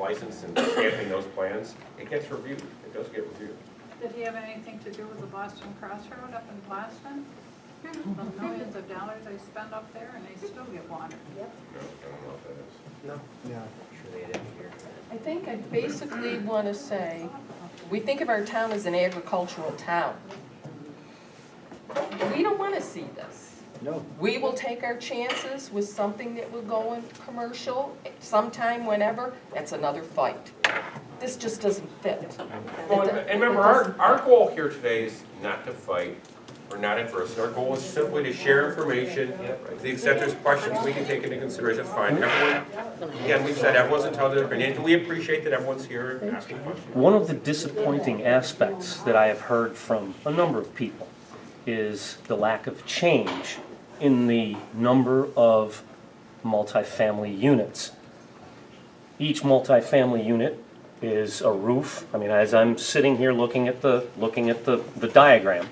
license and stamping those plans, it gets reviewed. It does get reviewed. Did he have anything to do with the Boston Crossroad up in Boston? The millions of dollars they spend up there and they still get water. Yep. No, I don't know what that is. No. Yeah. Sure they didn't hear. I think I basically want to say, we think of our town as an agricultural town. We don't want to see this. No. We will take our chances with something that will go in commercial sometime, whenever. That's another fight. This just doesn't fit. Well, and remember, our goal here today is not to fight. We're not adverse. Our goal is simply to share information. To the extent there's questions we can take into consideration, that's fine. Everyone, again, we've said everyone's entitled to their opinion, and we appreciate that everyone's here and asking questions. One of the disappointing aspects that I have heard from a number of people is the lack of change in the number of multifamily units. Each multifamily unit is a roof. I mean, as I'm sitting here looking at the diagram,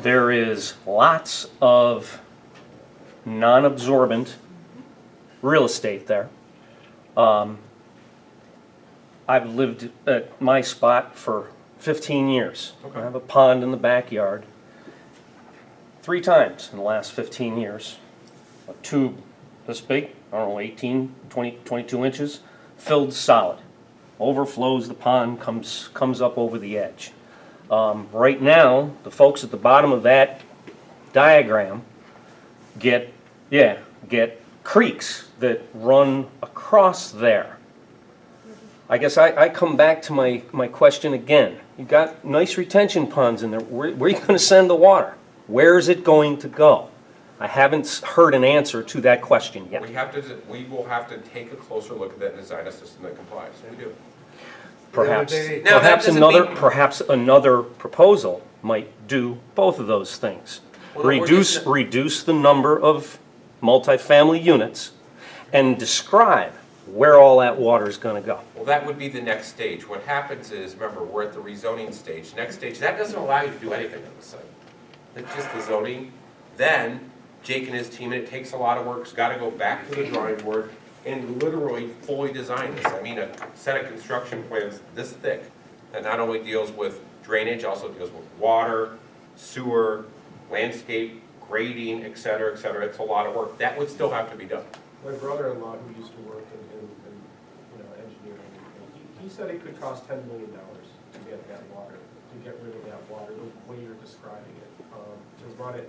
there is lots of non-absorbent real estate there. I've lived at my spot for 15 years. Okay. I have a pond in the backyard. 3 times in the last 15 years, a tube this big, I don't know, 18, 20, 22 inches, filled solid. Overflows the pond, comes up over the edge. Right now, the folks at the bottom of that diagram get creeks that run across there. I guess I come back to my question again. You've got nice retention ponds in there. Where are you going to send the water? Where is it going to go? I haven't heard an answer to that question yet. We will have to take a closer look at that and design a system that complies. We do. Perhaps, Now, that doesn't mean- perhaps another proposal might do both of those things. Well, we're just- Reduce the number of multifamily units and describe where all that water is going to go. Well, that would be the next stage. What happens is, remember, we're at the rezoning stage. Next stage, that doesn't allow you to do anything on the site. It's just the zoning. Then, Jake and his team, and it takes a lot of work, has got to go back to the drawing board and literally fully design this. I mean, a set of construction plans this thick that not only deals with drainage, also deals with water, sewer, landscape, grading, et cetera, et cetera. It's a lot of work. That would still have to be done. My brother-in-law, who used to work in engineering, he said it could cost $10 million to get that water, to get rid of that water, the way you're describing it. To run it,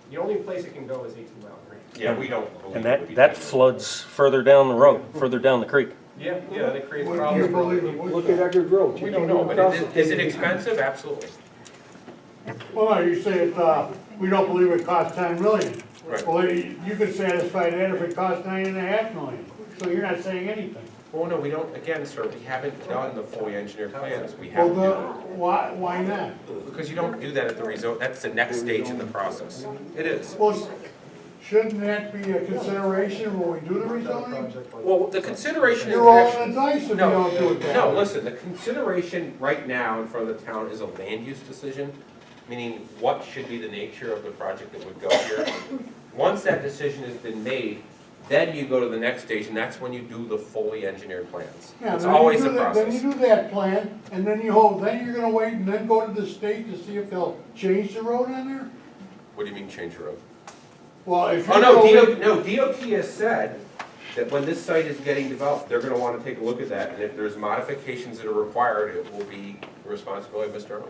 the only place it can go is 18 Mile Creek. Yeah, we don't believe And it would be that done. floods further down the road, further down the creek. Yeah, and it creates What do problems you for believe other it people. would? Look at Eckerd Road. We don't know, but is it expensive? Absolutely. Well, no, you say we don't believe it costs 10 million. Right. Well, you could satisfy that if it costs 9.5 million, so you're not saying anything. Well, no, we don't, again, sir, we haven't done the fully engineered plans. We Well, haven't. why not? Because you don't do that at the rezone, that's the next stage in the process. It is. Well, shouldn't that be a consideration when we do the rezoning? Well, the consideration is You're rolling actually. the dice if you No, don't do it that no, way. listen, the consideration right now in front of the town is a land use decision, meaning what should be the nature of the project that would go here. Once that decision has been made, then you go to the next stage, and that's when you do the fully engineered plans. Yeah, It's then you always do a that- Then process. you do that plan, and then then you're gonna wait and then go to the state to see if they'll change the road on there? What do you mean change the road? Well, if Oh, you're no, gonna wait. DOT has said that when this site is getting developed, they're gonna wanna take a look at that, and if there's modifications that are required, it will be the responsibility of Mr. Early.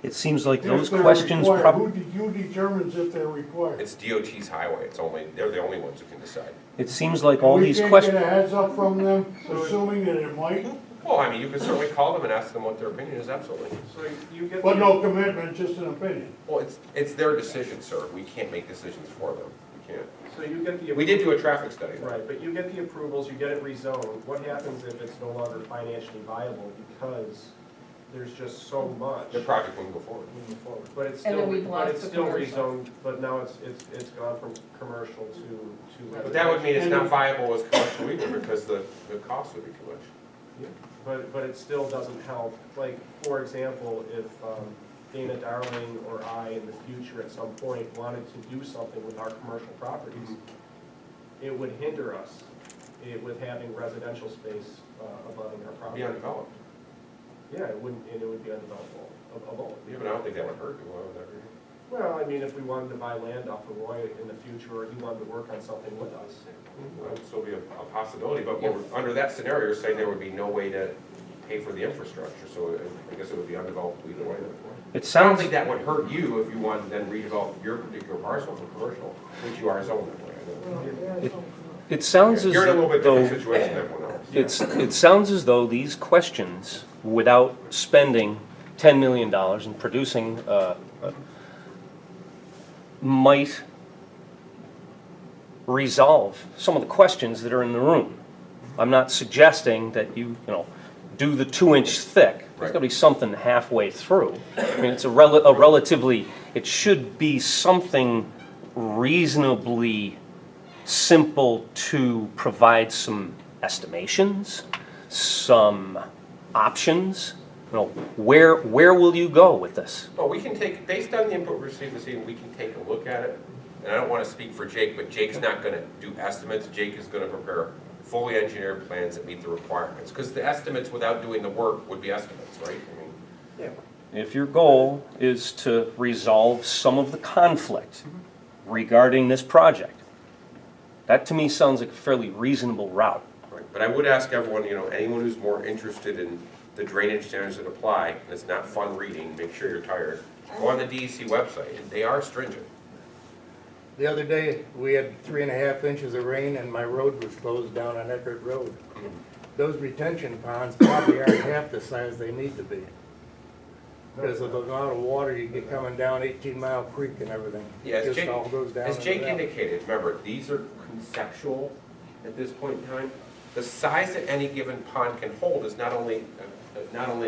It seems like If those they're questions required, probably. Who determines if they're required? It's DOT's highway, they're the only ones who can decide. It seems like all these We questions. can't get a heads up from them, assuming that it might, Well, I mean, you can certainly call them and ask them what their opinion is, absolutely. So you get. but no commitment, just an opinion. Well, it's their decision, sir, we can't make decisions for them, we can't. So you get the. We did do a traffic study. Right, but you get the approvals, you get it rezoned. What happens if it's no longer financially viable because there's just so much The project wouldn't go forward. moving forward? But it's And still, then we've but lost it's the still commercial. rezoned, but now it's gone from commercial to. But that would mean it's not viable as commercial either, because the cost would be too much. Yeah, but it still doesn't help. Like, for example, if Dana Darling or I in the future at some point wanted to do something with our commercial properties, it would hinder us with having residential space abutting our Be property. undeveloped. Yeah, it wouldn't, and it would be undevelopable, Yeah, but I don't think that would hurt you, why would that hurt you? Well, I mean, if we wanted to buy land off of Roy in the future, or he wanted to work on something with us. That would still be a possibility, but under that scenario, you're saying there would be no way to pay for the infrastructure, so I guess it would be undeveloped either way. It I don't sounds, think that would hurt you if you wanted to then redevelop your particular parcel for commercial, which you are zoned that way. I know. it sounds as You're in a little bit different though, situation than everyone else. it sounds as though these questions, without spending $10 million and producing, might resolve some of the questions that are in the room. I'm not suggesting that you do the 2-inch thick. There's gotta be something halfway through. I mean, it's a relatively, it should be something reasonably simple to provide some estimations, some options. Where will you go with this? Well, we can take, based on the input we received this evening, we can take a look at it. And I don't want to speak for Jake, but Jake's not going to do estimates. Jake is going to prepare fully engineered plans that meet the requirements. Because the estimates without doing the work would be estimates, right? I mean, Yeah. If your goal is to resolve some of the conflict regarding this project, that to me sounds like a fairly reasonable route. right. But I would ask everyone, anyone who's more interested in the drainage standards that apply, and it's not fun reading, make sure you're tired, go on the DEC website, and they are stringent. The other day, we had 3.5 inches of rain and my road was closed down on Eckert Road. Those retention ponds probably aren't half the size they need to be. Because of the amount of water you get coming down 18 Mile Creek and everything. Yeah, It just all goes down. as into Jake that. indicated, remember, these are conceptual at this point in time. The size that any given pond can hold is not only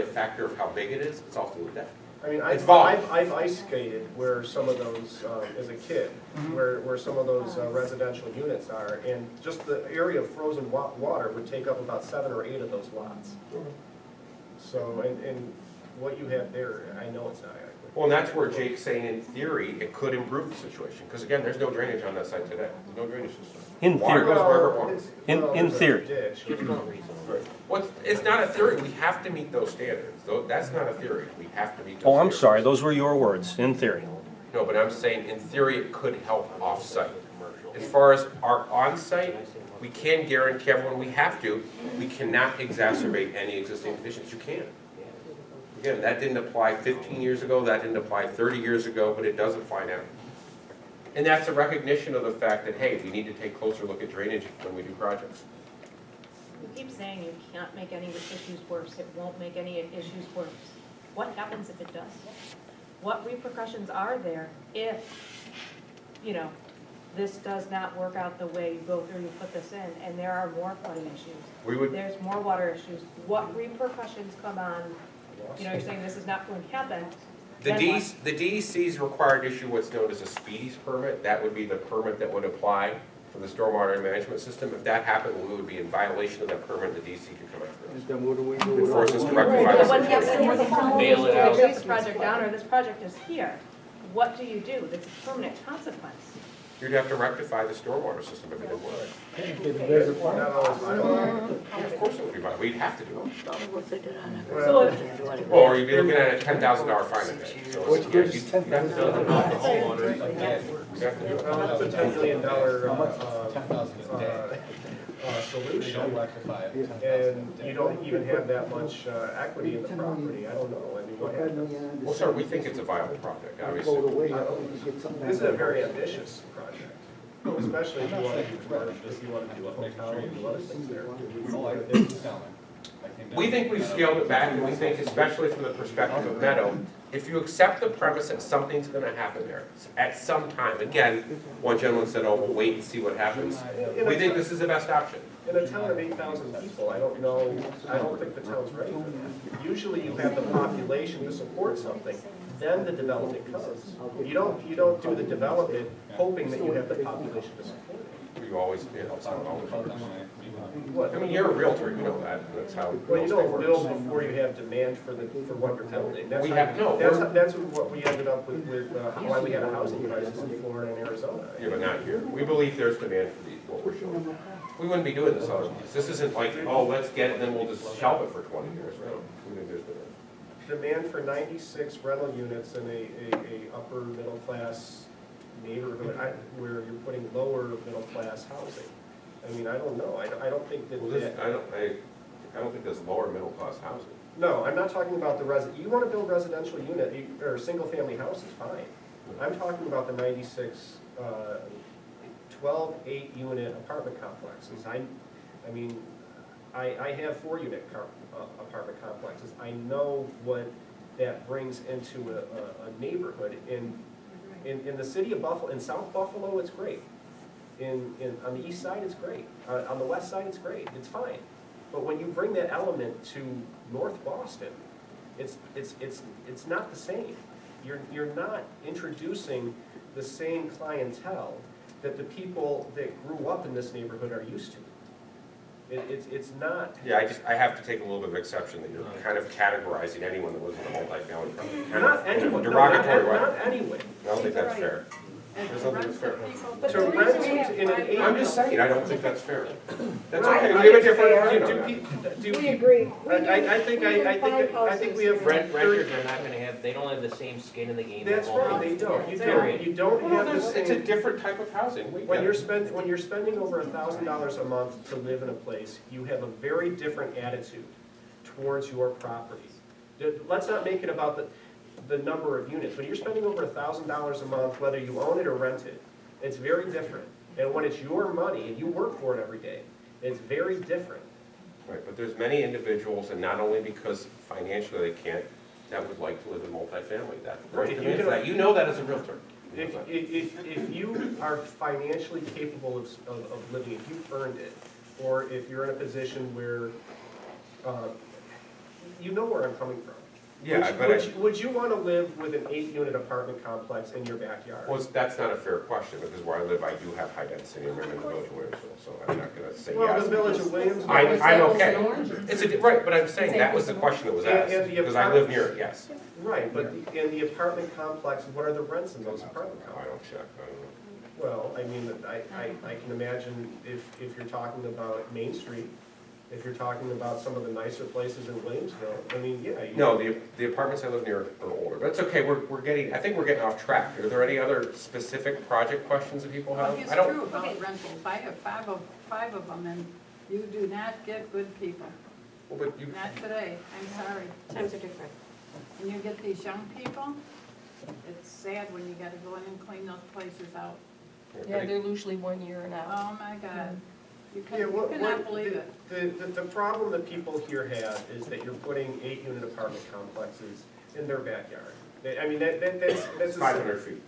a factor of how big it is, it's also the depth. I mean, It's I've volume. ice skated where some of those, as a kid, where some of those residential units are, and just the area of frozen water would take up about 7 or 8 of those lots. So, and what you have there, I know it's not adequate. Well, and that's where Jake's saying, in theory, it could improve the situation, because again, there's no drainage on that site today, there's no drainage system. In Water theory. goes wherever it wants. In There's a theory. ditch. Well, it's not a theory, we have to meet those standards, that's not a theory, we have to meet those Oh, I'm standards. sorry, those were your words, in theory. No, but I'm saying, in theory, it could help off-site. As far as our on-site, we can guarantee everyone we have to, we cannot exacerbate any existing conditions, you can't. Again, that didn't apply 15 years ago, that didn't apply 30 years ago, but it does apply now. And that's a recognition of the fact that, hey, we need to take a closer look at drainage when we do projects. You keep saying you can't make any issues worse, it won't make any issues worse. What happens if it does? What repercussions are there if, this does not work out the way you go through, you put this in, and there are more flooding issues? There's more water issues. What repercussions come on, you're saying this is not going to happen? The Then what? DEC's required to issue what's known as a speedies permit. That would be the permit that would apply for the stormwater management system. If that happened, we would be in violation of that permit, the DEC could come after us. Then what do we do? And with force it? us to rectify the But what happens situation. if you Nail it out. shut this project down, or this project is here? What do you do? That's a permanent consequence. You'd have to rectify the stormwater system if it didn't work. Not always violent. Yeah, of course it would be violent. We'd have to do it. So if, Or you'd be looking at a $10,000 fine a day. So Which yeah, gives you'd us have to do it. You'd have to do it. Well, it's a $10 million solution, and you don't even have that much equity in the property. I don't know. I mean, what happens? Well, sir, we think it's a viable project, obviously. This is a very ambitious project, especially if you want to do commercial, if you want to do a hotel and do other things there. We think we've scaled it back, and we think, especially from the perspective of Meadow, if you accept the premise that something's gonna happen there at some time, again, one gentleman said, oh, we'll wait and see what happens. We think this is the best option. In a town of 8,000 people, I don't think the town's ready for that. Usually you have the population to support something, then the development comes. You don't do the development hoping that you have the population to support it. You always, that's how it always works. What? I mean, you're a realtor, you know that, that's how Well, real you estate don't build works. before you have demand for what you're building. That's We how- have- no, That's what we ended up with why we had a housing crisis in Florida and Arizona. Yeah, but not here. We believe there's demand for these, what we're showing. We wouldn't be doing this otherwise. This isn't like, oh, let's get it, and then we'll just shelve it for 20 years, right? We think there's been Demand for 96 rental units in a upper middle class neighborhood where you're putting lower middle class housing. I mean, I don't know, I don't think that. well, this, I don't think there's lower middle class housing. No, I'm not talking about you wanna build residential unit, or single family houses, fine. I'm talking about the 96, 12 8-unit apartment complexes. I mean, I have 4-unit apartment complexes. I know what that brings into a neighborhood. In the city of Buffalo, in South Buffalo, it's great. On the east side, it's great. On the west side, it's great. It's fine. But when you bring that element to North Boston, it's not the same. You're not introducing the same clientele that the people that grew up in this neighborhood are used to. It's not. Yeah, I have to take a little bit of exception that you're kind of categorizing anyone that lives in a multifamily property. Kind Not of anyone, no, derogatory way. not anyone. I don't think that's fair. And There's to nothing rent that's to fair. people. But To the rent reason we have in an eight. I'm just saying, I don't think that's fair. That's I okay, think we have a it's different, fair. you know. We agree. I think we have. Renters are not gonna have, they don't have the same skin in the game. That's right, they don't. You don't Well, no, have the there's- it's a same. different type of housing. We When get it. you're spending over $1,000 a month to live in a place, you have a very different attitude towards your property. Let's not make it about the number of units. When you're spending over $1,000 a month, whether you own it or rent it, it's very different. And when it's your money and you work for it every day, it's very different. Right, but there's many individuals, and not only because financially they can't, that would like to live in multifamily. That, Right, if you demand for can- that. You know that as a realtor. You know If that. you are financially capable of living, if you've earned it, or if you're in a position where, you know where I'm coming from. Yeah, but Would you want to live with an 8-unit apartment complex in your backyard? well, that's not a fair question, because where I live, I do have high density, and I'm in the village of Williamsville, so I'm not gonna say Well, yes. the village of Williamsville. I'm okay. It's right, but I'm saying that was the question that was asked, And the because I live near it, yes. Right, but in the apartment complex, what are the rents in those apartment No, I complexes? don't check, I don't know. Well, I mean, I can imagine if you're talking about Main Street, if you're talking about some of the nicer places in Williamsville, I mean, yeah. No, the apartments I live near are older, but it's okay, I think we're getting off track. Are there any other specific project questions that people Well, have? it's I don't. true about rentals. I have five of them, and you do not get good people. Well, but you, Not today, I'm sorry. Times are different. When you get these young people, it's sad when you gotta go in and clean those places out. Yeah, they're usually 1 year and out. Oh, my God. You Yeah, cannot believe it. The problem that people here have is that you're putting 8-unit apartment complexes in their backyard. I mean, that's. 500 feet.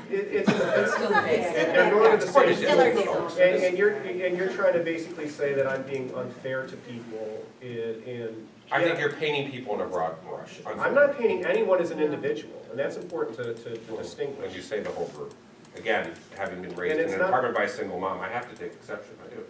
It's in the It's still the base. And they're going to the Quite a same. distance. And you're trying to basically say that I'm being unfair to people in. I think you're painting people in a broad brush. I'm not painting anyone as an individual, and that's important to distinguish. When you say the whole group. Again, having been raised And in it's an not- apartment by a single mom, I have to take exception, I do.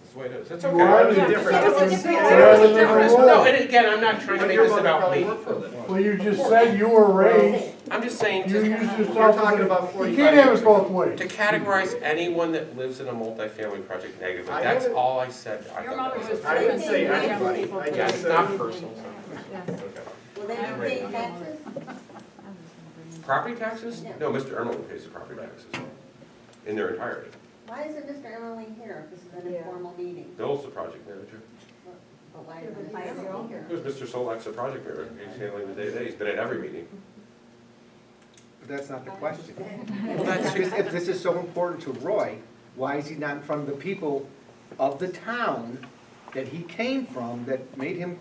That's the way it is. It's You okay. are It's the different. difference. It's Rather a than difference. a No, rule. and again, I'm not trying to But make your this mother about probably me. worked for a living. Well, you just said you were raised, I'm just saying, you to, used yourself. You're talking about You 45 can't have years it both ways. to categorize anyone that lives in a multifamily project negatively, I that's haven't- all I said. I Your thought mother that was. I didn't say young anybody. people I too. Yeah, just it's not personal. Okay. Will they be paying taxes? Property taxes? No, Mr. Ermeling pays the property taxes in their entirety. Why isn't Mr. Emmerling here if this is an informal meeting? Bill's the project manager. But why isn't Mr. Emmerling here? Because Mr. Solak's the project manager. He's handling the day-to-day. He's been at every meeting. But that's not the question. Well, that's If this is so important to Roy, why is he not in front of the people of the town that he came from, that made him,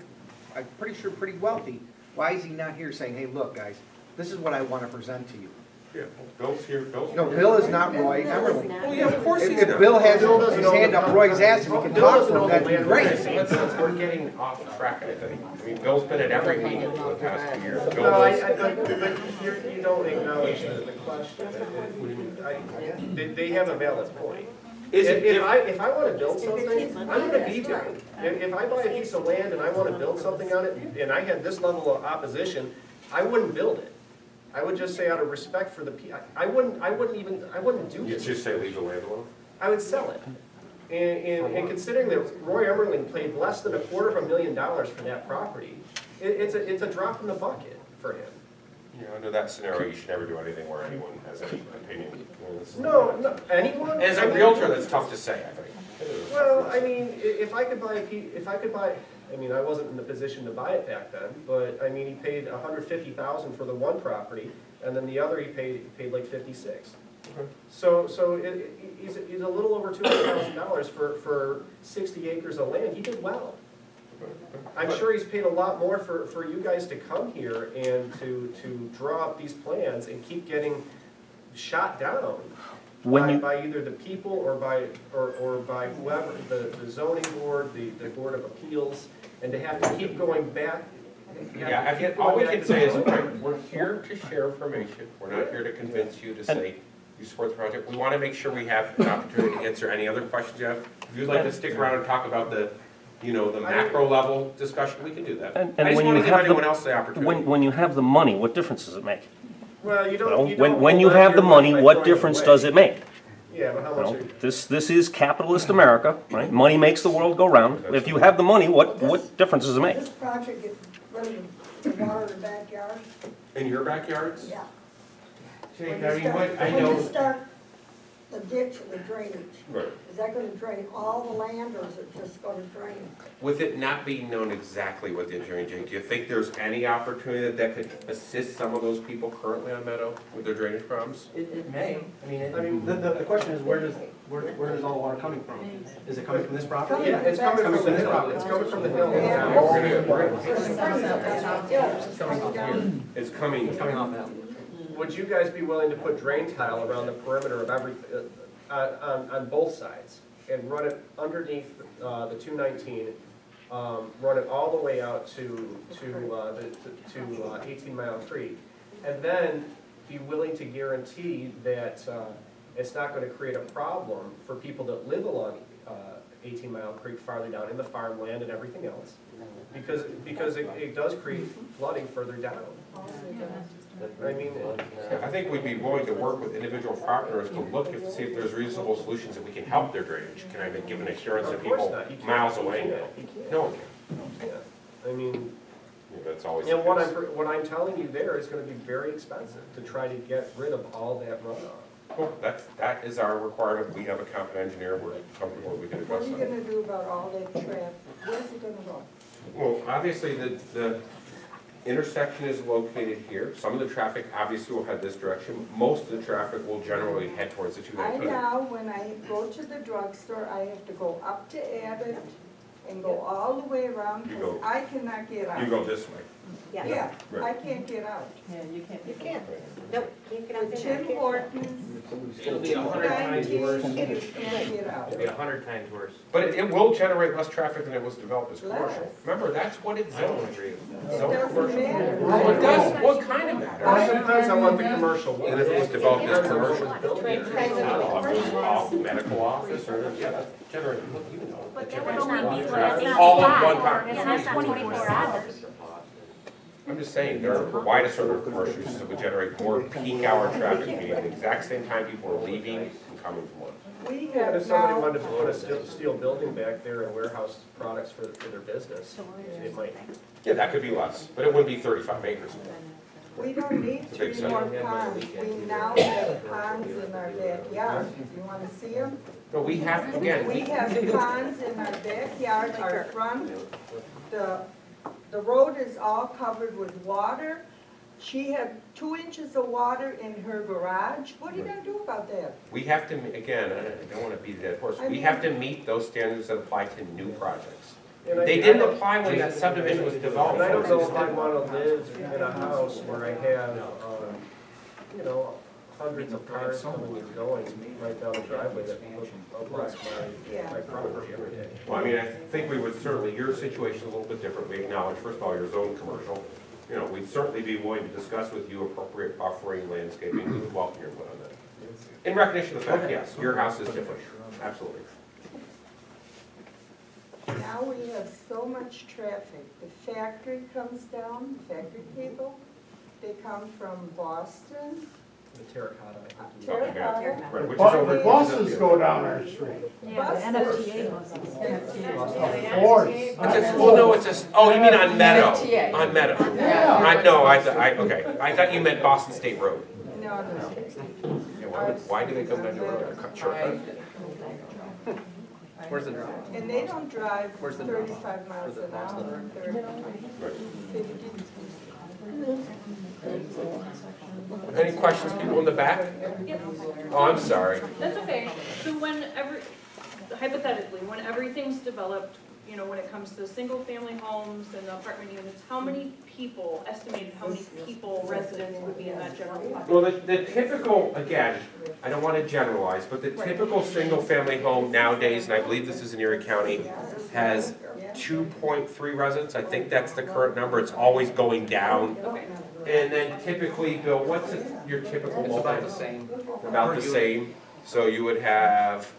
I'm pretty sure, pretty wealthy? Why is he not here saying, hey, look, guys, this is what I want to present to you? Yeah, Bill's here, Bill's No, here. Bill is not Roy Bill is Emmerling. not. Well, yeah, of course he's If not. Bill has Bill doesn't his own hand the up Roy's ass and he can Bill talk doesn't to him, own the that'd be land. great. We're getting off track, I think. I mean, Bill's been at every meeting for the past 2 years. Bill No, knows. but you don't acknowledge the question. They have a valid point. Is it If I want to build something, I'm going to be there. If I buy a piece of land and I want to build something on it, and I had this level of opposition, I wouldn't build it. I would just say out of respect for the people, I wouldn't do You this. just say leave the land alone? I would sell it. And considering that Roy Emmerling paid less than $250,000 for that property, it's a drop in the bucket for him. You know, under that scenario, you should never do anything where anyone has any opinion. You know, this is- No, anyone? As I a mean- realtor, that's tough to say, I think. Well, I mean, if I could buy, I mean, I wasn't in the position to buy it back then, but I mean, he paid $150,000 for the one property, and then the other he paid like 56. Okay. So he's a little over $200,000 for 60 acres of land. He did well. I'm sure he's paid a lot more for you guys to come here and to draw up these plans and keep getting shot down by either the people or by whoever, the zoning board, the board of appeals, and to have to keep going back. Yeah, again, all we can say is, we're here to share information. We're not here to convince you to say you support the project. We want to make sure we have an opportunity to answer any other questions you have. If you'd like to stick around and talk about the macro level discussion, we can do that. And I just when want you to give have anyone else the opportunity. When you have the money, what difference does it make? Well, you You know, don't. when you have the money, what difference does it make? Yeah, but how You much? know, this is capitalist America, right? Money makes the world go round. If you have the money, what difference does it make? This project gets rid of the water in the backyard. In your backyards? Yeah. Jake, When I you mean, start- I When you know. start the ditch and the drainage, Right. is that gonna drain all the land, or is it just gonna drain? With it not being known exactly what the engineering, Jake, do you think there's any opportunity that could assist some of those people currently on Meadow with their drainage problems? It may, I mean, the question is, where does all the water coming from? Is it coming from this property? Yeah, it's coming from the hill. It's coming from the hill. It's coming. It's coming off that. Would you guys be willing to put drain tile around the perimeter of every, on both sides? And run it underneath the 219, run it all the way out to 18 Mile Creek? And then be willing to guarantee that it's not going to create a problem for people that live along 18 Mile Creek farther down in the farmland and everything else? Because it does create flooding further down. I mean, I think we'd be willing to work with individual partners to look to see if there's reasonable solutions that we can help their drainage. Can I give an assurance to of course people not. You can't. miles You away can't. now? You can't. No one can. Yeah. I mean, Yeah, that's always the and what case. what I'm telling you there is gonna be very expensive to try to get rid of all that runoff. Well, that is our requirement. We have a competent engineer. We're comfortable we can What address are you that. gonna do about all that traffic? Where's it gonna go? Well, obviously, the intersection is located here. Some of the traffic obviously will head this direction. Most of the traffic will generally head towards the I 219. now, when I go to the drugstore, I have to go up to Abbott and go all the way around, You because go- I cannot get out. You go this way. Yeah, I Right. can't get out. You can't. Nope, can't get out The there. Tim Hortons, It'll be 100 times worse. 219, you can't get out. It'll be 100 times worse. But it will generate less traffic than it was developed as commercial. Less. Remember, that's what it's zoned. It Zoned doesn't commercial. matter. Well, it does, what kind of matters? It depends on what the commercial was. And if it was developed as Depends on what commercial. was built there. Office, medical office, or, yeah, that's generally, look, you know. But that that would generates only be a lot of like traffic. not All at five, one time. it's not 24 hours. I'm just saying, there are a wide assortment of commercial uses that would generate more peak hour traffic, meaning at the exact same time people are leaving and coming from work. We And have if somebody now, wanted to put a steel building back there and warehouse products for their business, it might. Yeah, that could be less, but it wouldn't be 35 acres. we don't need It's a big three more site. ponds. We now have ponds in our backyard. You wanna see them? But we have, again, We have ponds in our backyard, our front. The road is all covered with water. She had 2 inches of water in her garage. What are you gonna do about that? we have to, again, I don't want to beat a dead horse, we have to meet those standards that apply to new projects. And I- They didn't apply when that subdivision was developed. And I don't know folks. if I wanna live in a house where I have, hundreds of cars coming and going right down the driveway that blocks my property every day. Well, I mean, I think we would certainly, your situation is a little bit different. We acknowledge, first of all, your zone commercial. You know, we'd certainly be willing to discuss with you appropriate buffering, landscaping. We would welcome your input on that. In recognition of the fact, yes, your house is different, absolutely. Now we have so much traffic. The factory comes down, factory people, they come from Boston, the terracotta, I think. Terracotta. Right, which is But over. buses go down our street. Yeah, the NFTA buses. Of course. Well, no, it's just, oh, you mean on Meadow, NFTA. on Meadow. Yeah. No, okay, I thought you meant Boston State Road. No, no. Yeah, why do they come down your road? Cut shortcut? Where's the drive? And they don't drive Where's the 35 miles an hour. They're 50. Any questions, people in the back? Oh, I'm sorry. That's okay. So hypothetically, when everything's developed, you know, when it comes to single-family homes and apartment units, how many people, estimated how many people, residents would be in that general population? Well, the typical, again, I don't want to generalize, but the typical single-family home nowadays, and I believe this is in Erie County, has 2.3 residents. I think that's the current number. It's always going down. Okay. And then typically, Bill, what's your typical It's about the multi? same. About the same. So you would have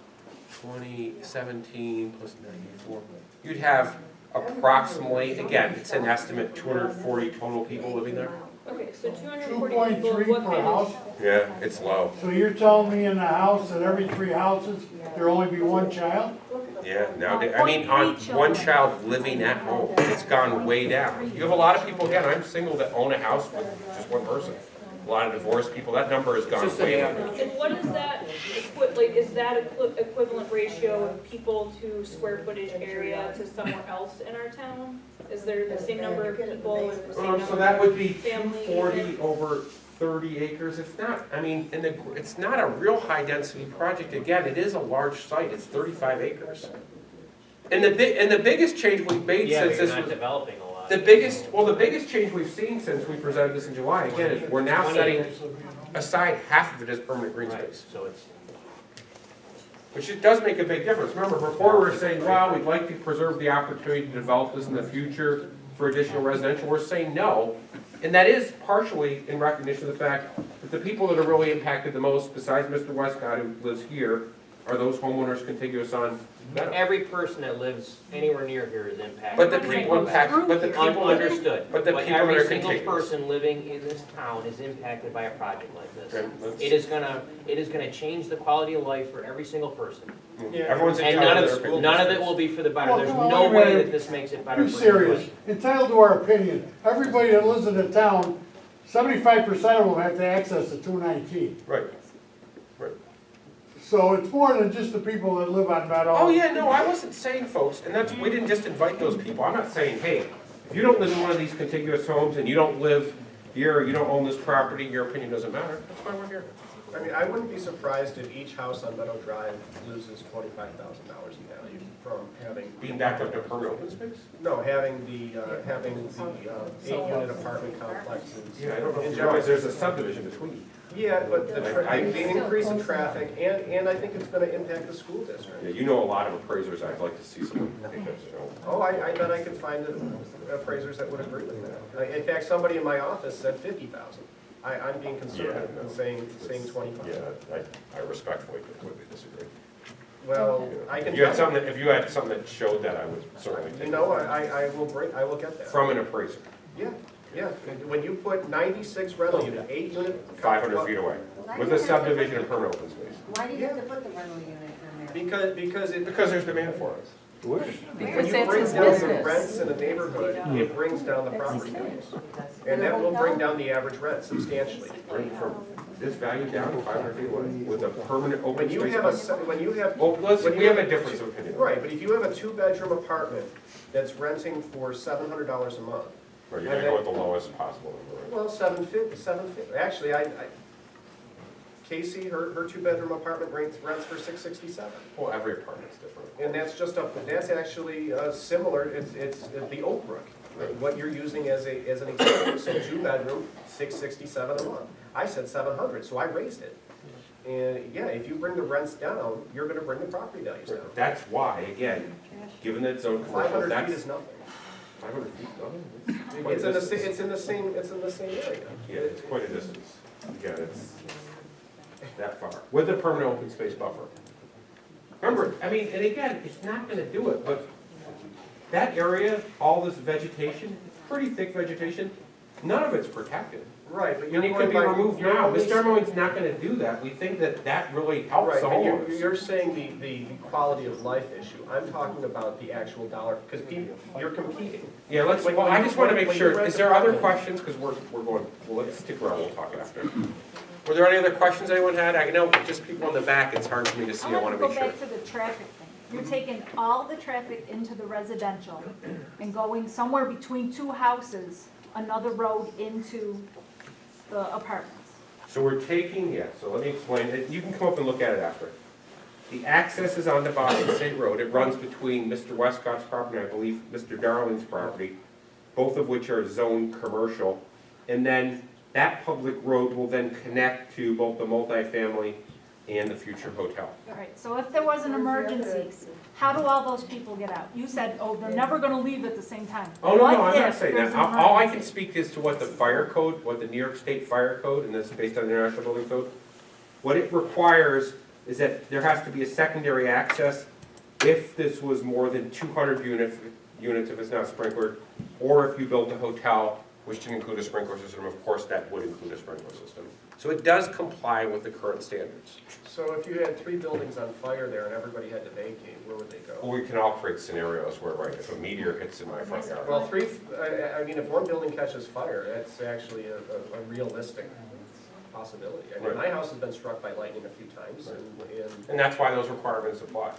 17 plus 94. You'd have approximately, again, it's an estimate, 240 total people living there. Okay, so 240 people, 2.3 what per kind house. of? Yeah, it's low. So you're telling me in a house that every 3 houses, there'll only be 1 child? Yeah, nowadays, I mean, on one child living at home, it's gone way down. You have a lot of people, again, I'm single, that own a house with just one person. A lot of divorced people, that number has gone way down. And what is that, is that equivalent ratio of people to square footage area to somewhere else in our town? Is there the same number of people and the same number of So that would be family 240 units? over 30 acres. It's not, I mean, it's not a real high density project. Again, it is a large site. It's 35 acres. And the biggest change we've made Yeah, since but you're this not was, developing a lot. the biggest change we've seen since we presented this in July, again, is we're now setting aside half of it as permanent green Right, space. so it's, Which it does make a big difference. Remember, before we were saying, well, we'd like to preserve the opportunity to develop this in the future for additional residential. We're saying no. And that is partially in recognition of the fact that the people that are really impacted the most, besides Mr. Westcott, who lives here, are those homeowners contiguous on Meadow. every person that lives anywhere near here is impacted. But the people impacted, but the people that are, Understood. but the people that are Every single contiguous. person living in this town is impacted by a project like this. Okay, let's- It is gonna change the quality of life for every single person. Everyone's And entitled to their opinion. none of it will be for the better. Well, There's come on, no wait a way minute. that this makes it better Be for serious. anybody. Entitled to our opinion. Everybody that lives in the town, 75% of them have to access the 219. Right. So it's more than just the people that live on Meadow. Oh, yeah, no, I wasn't saying, folks, and we didn't just invite those people. I'm not saying, hey, if you don't live in one of these contiguous homes and you don't live here, or you don't own this property, your opinion doesn't matter. That's why we're here. I mean, I wouldn't be surprised if each house on Meadow Drive loses $25,000 in value from having. Being back up to permanent open space? No, having the 8-unit apartment complexes. Yeah, I don't know In if you general. realize there's a subdivision between. Yeah, but the I- increase in traffic, and I think it's gonna impact the school district. Yeah, you know a lot of appraisers. I'd like to see some, Oh, I bet I could find appraisers that would agree with that. In fact, somebody in my office said 50,000. I'm being conservative and saying 25. Yeah, I respectfully completely disagree. Well, I can. If you had something, if you had something that showed that, I would certainly take You know, it. I will get that. From an appraiser, Yeah, yeah. When you put 96 rental unit, 8-unit. 500 feet away, with a subdivision and permanent open space. Why do you have to put the rental unit in there? Because there's demand for it. When Because you that's bring his down the business. rents in a neighborhood, it brings down the property values. And that will bring down the average rent substantially. Bring from this value down to 500 feet away with a permanent open When you space. have Well, when we you have a difference of opinion. Right, but if you have a 2-bedroom apartment that's renting for $700 a month. Right, you're gonna go with the lowest possible number. Right? Well, 750. Actually, Casey, her 2-bedroom apartment rents for $667. Well, every apartment's different. And that's actually similar, it's the Oak Brook, what you're using as an example. So 2-bedroom, $667 a month. I said 700, so I raised it. And yeah, if you bring the rents down, you're gonna bring the property values down. That's why, again, given that it's zone commercial, 500 that's. feet is nothing. 500 feet, nothing? It's in the same area. Yeah, it's quite a distance. Yeah, it's that far, with a permanent open space buffer. Remember, I mean, and again, it's not gonna do it, but that area, all this vegetation, it's pretty thick vegetation, none of it's protected. Right, but And you're it could going be by. removed you're now. only- Mr. Emmeling's not gonna do that. We think that that really helps Right, the but homeowners. you're saying the quality of life issue. I'm talking about the actual dollar, because people, you're competing. Yeah, let's, When- well, when I you- just wanna when- make when you sure, rent is an there other apartment- questions? Because we're going, well, let's stick around, we'll talk after. Were there any other questions anyone had? I know just people in the back, it's hard for me to see, I wanna go make sure. back to the traffic thing. You're taking all the traffic into the residential and going somewhere between two houses, another road into the apartments. So we're taking, yeah, so let me explain it. You can come up and look at it after. The access is on the Boston State Road. It runs between Mr. Westcott's property, and I believe Mr. Darling's property, both of which are zoned commercial. And then that public road will then connect to both the multifamily and the future hotel. All right, so if there was an emergency, how do all those people get out? You said, oh, they're never gonna leave at the same time. Oh, no, What no, I'm not if saying there's that. an All I can emergency? speak is to what the fire code, what the New York State Fire Code, and this is based on the International Building Code, what it requires is that there has to be a secondary access if this was more than 200 units if it's not sprinklered, or if you built a hotel, which didn't include a sprinkler system, of course, that would include a sprinkler system. So it does comply with the current standards. So if you had 3 buildings on fire there and everybody had to vacate, where would they go? Well, we can all create scenarios where, right, if a meteor hits in my front yard. Well, I mean, if one building catches fire, that's actually a realistic possibility. I mean, Right. my house has been struck by lightning a few times, And that's why those requirements apply.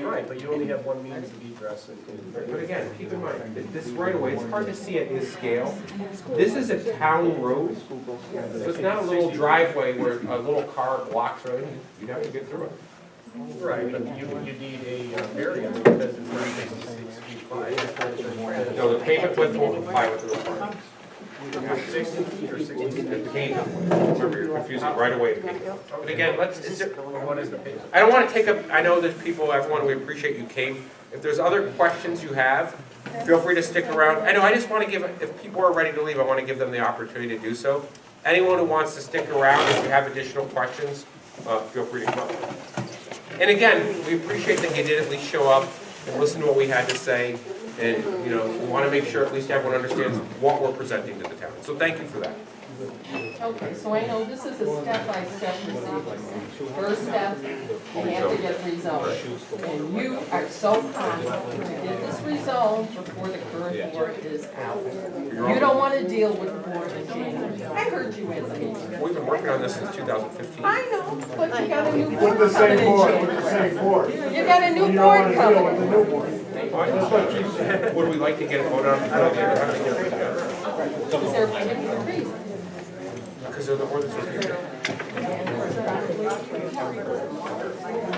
right, but you only have one means of egress But again, keep in mind, that this right away, it's hard to see at this scale. This is a town road, so it's not a little driveway where a little car blocks road. You'd have to get through it. Right, but you need a variance because it's not 66 feet wide. No, the pavement width won't comply with the requirements. 60 feet or 60 feet? The pavement width, remember, you're confusing right away the pavement. But again, What is the pavement? I don't want to take up, I know there's people, everyone, we appreciate you came. If there's other questions you have, feel free to stick around. I know, I just want to give, if people are ready to leave, I want to give them the opportunity to do so. Anyone who wants to stick around, if you have additional questions, feel free to come. And again, we appreciate that you did at least show up and listen to what we had to say. And, you know, we want to make sure at least everyone understands what we're presenting to the town. So thank you for that. Okay, so I know this is a step-by-step procedure. First step, you have to get rezoned. And you are so confident to get this rezoned before the current board is out. You don't want to deal with the board in January. I heard you at the meeting. We've been working on this since 2015. I know, but you got a new With board the coming same in board, with the January. same board. You got a new You don't board wanna deal with the coming. new board. Would we like to get it voted on? I don't think we're going to get it together. Is there a particular reason? Because of the ordinance review.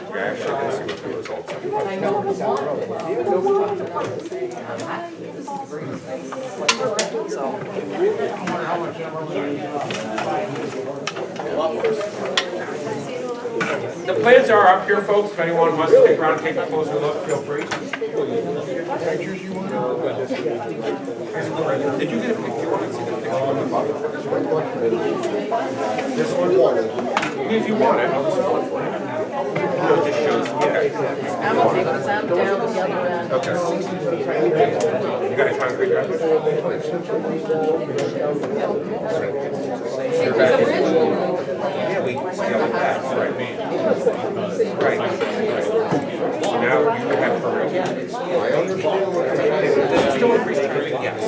Yeah, actually, I can see what the results are. I know it was one. This is a great space. The plans are up here, folks. If anyone wants to stick around and take a closer look, feel free. Did you get a picture? You want to see the picture on the bottom? This one? If you want it, I'll just go for it. No, it just shows, yeah. I'm gonna take this out down the other end. Okay. You got a concrete driveway? It was originally. Yeah, we scaled it back, right. Right. So now you have permit. This is still increased traffic, yes.